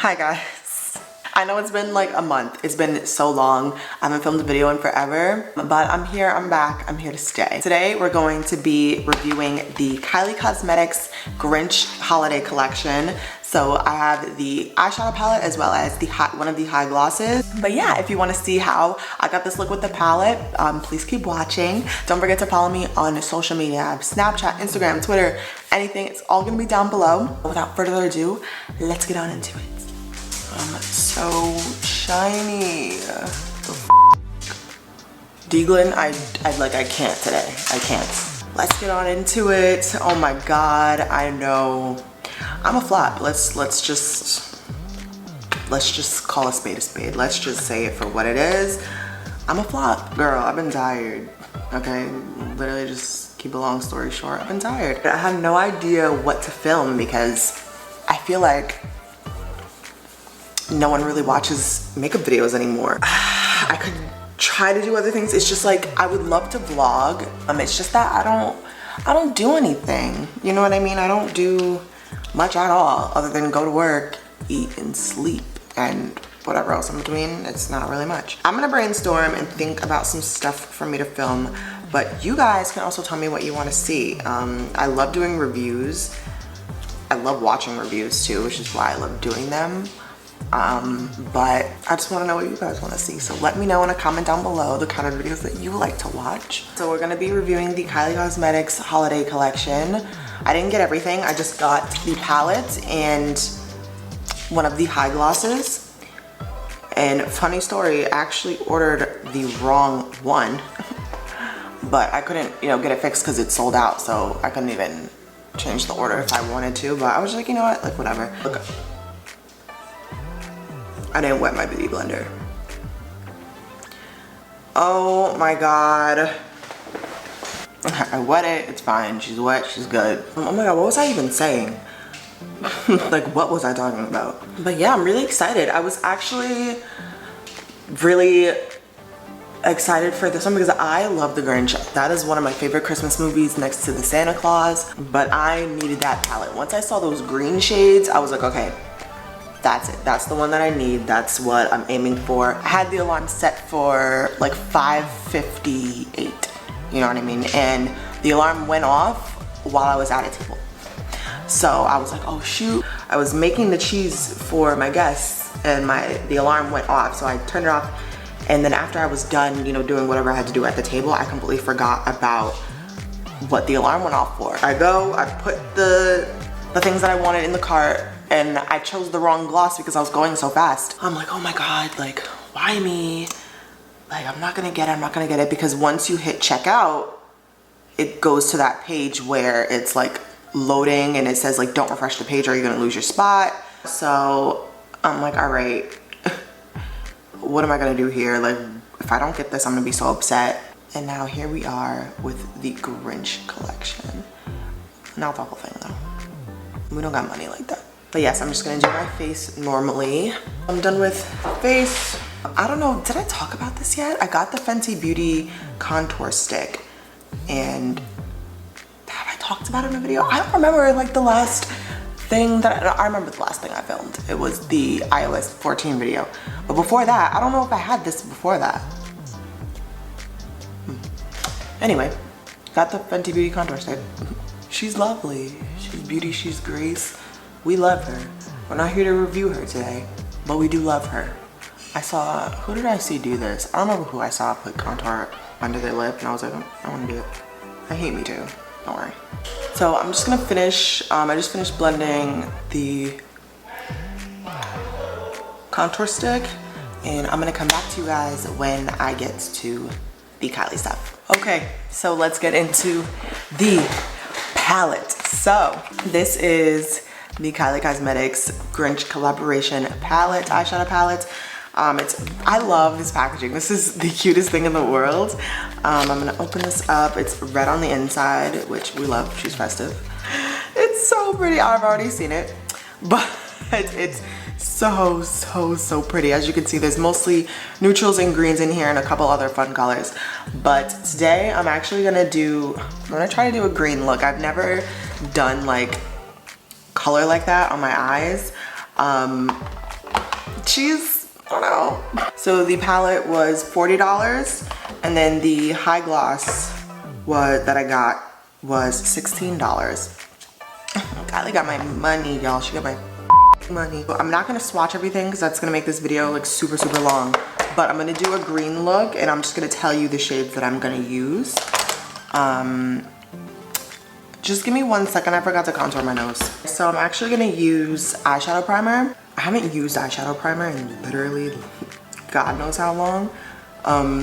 Hi guys. I know it's been like a month. It's been so long. I haven't filmed a video in forever, but I'm here, I'm back, I'm here to stay. Today we're going to be reviewing the Kylie Cosmetics Grinch holiday collection. So I have the eyeshadow palette as well as the one of the high glosses. But yeah, if you want to see how I got this look with the palette, please keep watching. Don't forget to follow me on social media. I have Snapchat, Instagram, Twitter, anything. It's all gonna be down below. Without further ado, let's get on into it. So shiny. Deaglin, I can't today. I can't. Let's get on into it. Oh my god, I know. I'm a flop. Let's just call a spade a spade. Let's just say it for what it is. I'm a flop. Girl, I've been tired. Okay? Literally just keep a long story short. I've been tired. I have no idea what to film because I feel like no one really watches makeup videos anymore. I could try to do other things. It's just like I would love to vlog. It's just that I don't do anything. You know what I mean? I don't do much at all other than go to work, eat, and sleep, and whatever else in between. It's not really much. I'm gonna brainstorm and think about some stuff for me to film, but you guys can also tell me what you want to see. I love doing reviews. I love watching reviews too, which is why I love doing them. But I just want to know what you guys want to see, so let me know in a comment down below the kind of videos that you like to watch. So we're gonna be reviewing the Kylie Cosmetics holiday collection. I didn't get everything. I just got the palette and one of the high glosses. And funny story, I actually ordered the wrong one but I couldn't, get it fixed because it's sold out, so I couldn't even change the order if I wanted to. But I was like, you know what, like whatever. Look, I didn't wet my beauty blender. Oh my god. I wet it, it's fine. She's wet, she's good. Oh my god, what was I even saying? Like, what was I talking about? But yeah, I'm really excited. I was actually really excited for this one because I love the Grinch. That is one of my favorite Christmas movies next to the Santa Claus. But I needed that palette. Once I saw those green shades, I was like, okay, that's it. That's the one that I need. That's what I'm aiming for. I had the alarm set for like 5:58. You know what I mean? And the alarm went off while I was at a table. So I was like, oh shoot. I was making the cheese for my guests and the alarm went off. So I turned it off. And then after I was done, doing whatever I had to do at the table, I completely forgot about what the alarm went off for. I put the things that I wanted in the cart, and I chose the wrong gloss because I was going so fast. I'm like, oh my god, like, why me? Like, I'm not gonna get it because once you hit checkout, it goes to that page where it's like loading and it says like, don't refresh the page or you're gonna lose your spot. So I'm like, all right, what am I gonna do here? Like, if I don't get this, I'm gonna be so upset. And now here we are with the Grinch collection. Not the whole thing though. We don't got money like that. But yes, I'm just gonna do my face normally. I'm done with face. I don't know, did I talk about this yet? I got the Fenty Beauty contour stick, and have I talked about it in a video? I don't remember like the last thing that I remember the last thing I filmed. It was the iOS 14 video. But before that, I don't know if I had this before that. Anyway, got the Fenty Beauty contour stick. She's lovely. She's beauty, she's grace. We love her. We're not here to review her today, but we do love her. Who did I see do this? I don't remember who I saw put contour under their lip, and I was like, I want to do it. I hate me too, don't worry. So I'm just gonna finish, I just finished blending the contour stick, and I'm gonna come back to you guys when I get to the Kylie stuff. Okay, so let's get into the palette. So this is the Kylie Cosmetics Grinch collaboration palette, eyeshadow palette. I love this packaging. This is the cutest thing in the world. I'm gonna open this up. It's red on the inside, which we love. She's festive. It's so pretty. I've already seen it, but it's so pretty. As you can see, there's mostly neutrals and greens in here and a couple other fun colors. But today I'm actually gonna try to do a green look. I've never done like color like that on my eyes. she's, I don't know. So the palette was $40, and then the high gloss that I got was $16. Kylie got my money, y'all. She got my money. I'm not gonna swatch everything because that's gonna make this video like super long, but I'm gonna do a green look and I'm just gonna tell you the shades that I'm gonna use. Just give me 1 second, I forgot to contour my nose. So I'm actually gonna use eyeshadow primer. I haven't used eyeshadow primer in literally God knows how long.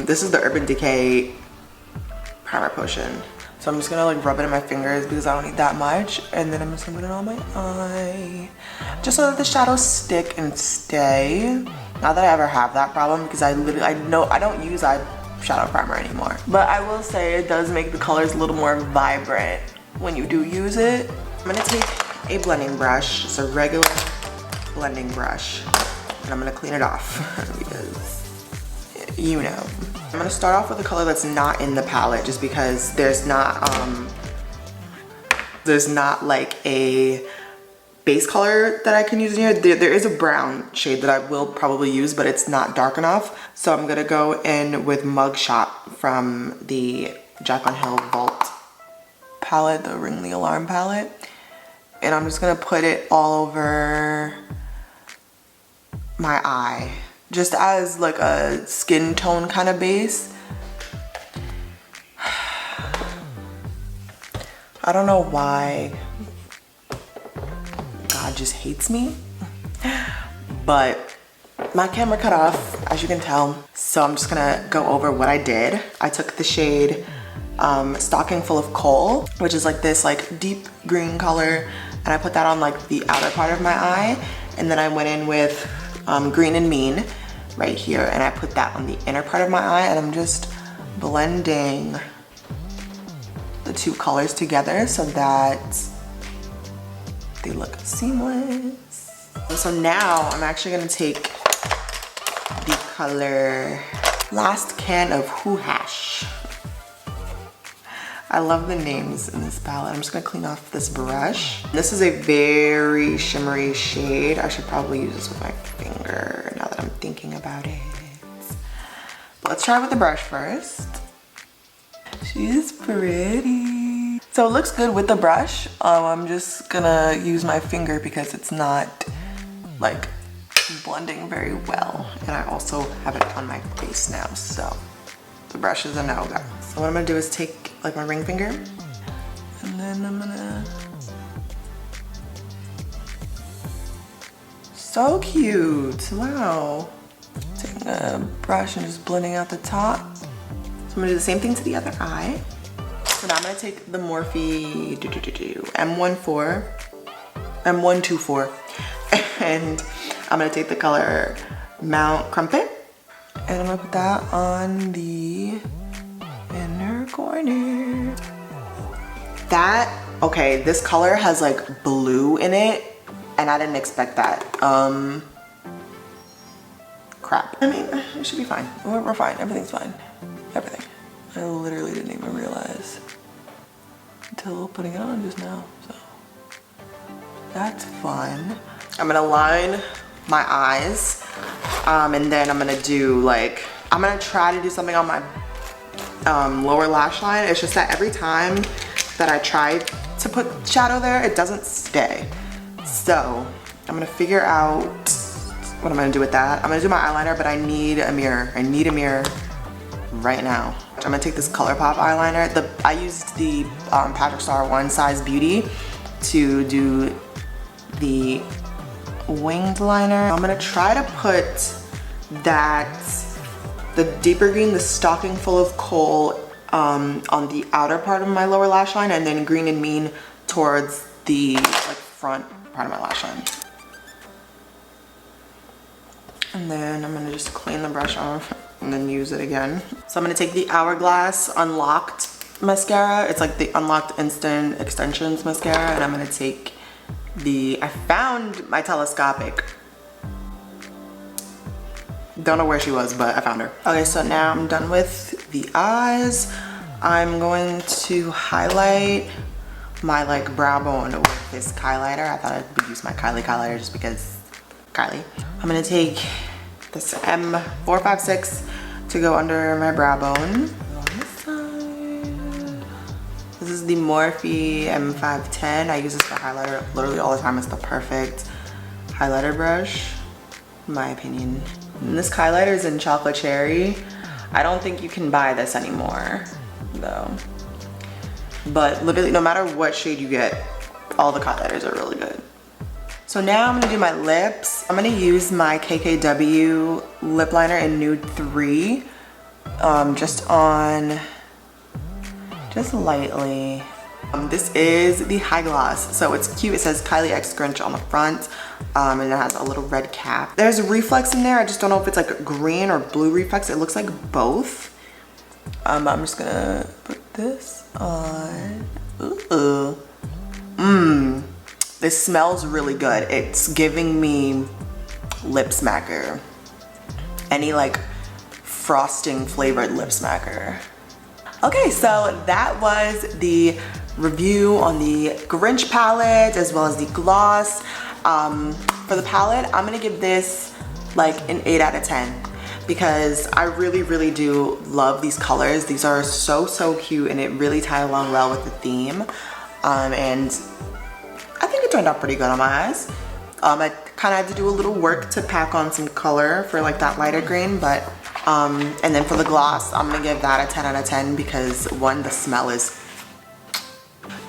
This is the Urban Decay Primer Potion. So I'm just gonna like rub it in my fingers because I don't need that much. And then I'm just gonna put it on my eye. Just so that the shadows stick and stay. Not that I ever have that problem because I don't use eyeshadow primer anymore. But I will say it does make the colors a little more vibrant when you do use it. I'm gonna take a blending brush, just a regular blending brush, and I'm gonna clean it off because you know. I'm gonna start off with a color that's not in the palette just because there's not like a base color that I can use in here. There is a brown shade that I will probably use, but it's not dark enough. So I'm gonna go in with Mugshot from the Jaclyn Hill Vault palette, the Ring the Alarm palette. And I'm just gonna put it all over my eye, just as like a skin tone kind of base. I don't know why God just hates me, but my camera cut off, as you can tell. So I'm just gonna go over what I did. I took the shade Stocking Full of Coal, which is like this like deep green color, and I put that on like the outer part of my eye. And then I went in with Green and Mean right here, and I put that on the inner part of my eye, and I'm just blending the two colors together so that they look seamless. So now I'm actually gonna take the color Last Can of Who Hash. I love the names in this palette. I'm just gonna clean off this brush. This is a very shimmery shade. I should probably use this with my finger now that I'm thinking about it. But let's try with the brush first. She's pretty. So it looks good with the brush. I'm just gonna use my finger because it's not like blending very well. And I also have it on my face now, so the brush is a no-go. So what I'm gonna do is take like my ring finger, and then I'm gonna, so cute, wow. Taking a brush and just blending out the top. So I'm gonna do the same thing to the other eye. So now I'm gonna take the Morphe M124, and I'm gonna take the color Mount Crumpet, and I'm gonna put that on the inner corner. Okay, this color has like blue in it, and I didn't expect that. Crap. I mean, it should be fine. We're fine. Everything's fine. Everything. I literally didn't even realize until putting it on just now, so that's fun. I'm gonna line my eyes, and then I'm gonna do like, I'm gonna try to do something on my lower lash line. It's just that every time that I try to put shadow there, it doesn't stay. So I'm gonna figure out what I'm gonna do with that. I'm gonna do my eyeliner, but I need a mirror. I need a mirror right now. I'm gonna take this ColourPop eyeliner. I used the Patrick Star One Size Beauty to do the winged liner. I'm gonna try to put the deeper green, the Stocking Full of Coal, on the outer part of my lower lash line, and then Green and Mean towards the like front part of my lash line. And then I'm gonna just clean the brush off and then use it again. So I'm gonna take the Hourglass Unlocked mascara. It's like the Unlocked Instant Extensions mascara, and I'm gonna take I found my telescopic. Don't know where she was, but I found her. Okay, so now I'm done with the eyes. I'm going to highlight my like brow bone with this highlighter. I thought I would use my Kylie highlighter just because Kylie. I'm gonna take this M456 to go under my brow bone. On this side. This is the Morphe M510. I use this for highlighter literally all the time. It's the perfect highlighter brush, in my opinion. And this highlighter is in Chocolate Cherry. I don't think you can buy this anymore, though. But literally, no matter what shade you get, all the highlighters are really good. So now I'm gonna do my lips. I'm gonna use my KKW lip liner in Nude 3, just lightly. This is the high gloss, so it's cute. It says Kylie X Grinch on the front, and it has a little red cap. There's a reflex in there. I just don't know if it's like green or blue reflex. It looks like both. I'm just gonna put this on. Ooh. This smells really good. It's giving me lip smacker. Any like frosting flavored lip smacker. Okay, so that was the review on the Grinch palette as well as the gloss. For the palette, I'm gonna give this like an 8 out of 10 because I really do love these colors. These are so cute and it really tied along well with the theme. And I think it turned out pretty good on my eyes. I kind of had to do a little work to pack on some color for like that lighter green, but and then for the gloss, I'm gonna give that a 10 out of 10 because one, the smell is,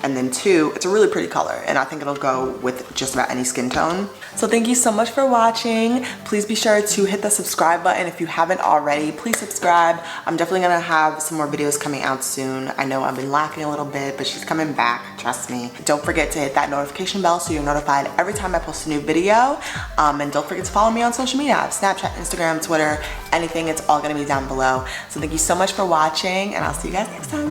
and then two, it's a really pretty color and I think it'll go with just about any skin tone. So thank you so much for watching. Please be sure to hit the subscribe button if you haven't already. Please subscribe. I'm definitely gonna have some more videos coming out soon. I know I've been lacking a little bit, but she's coming back, trust me. Don't forget to hit that notification bell so you're notified every time I post a new video. And don't forget to follow me on social media. I have Snapchat, Instagram, Twitter, anything. It's all gonna be down below. So thank you so much for watching and I'll see you guys next time.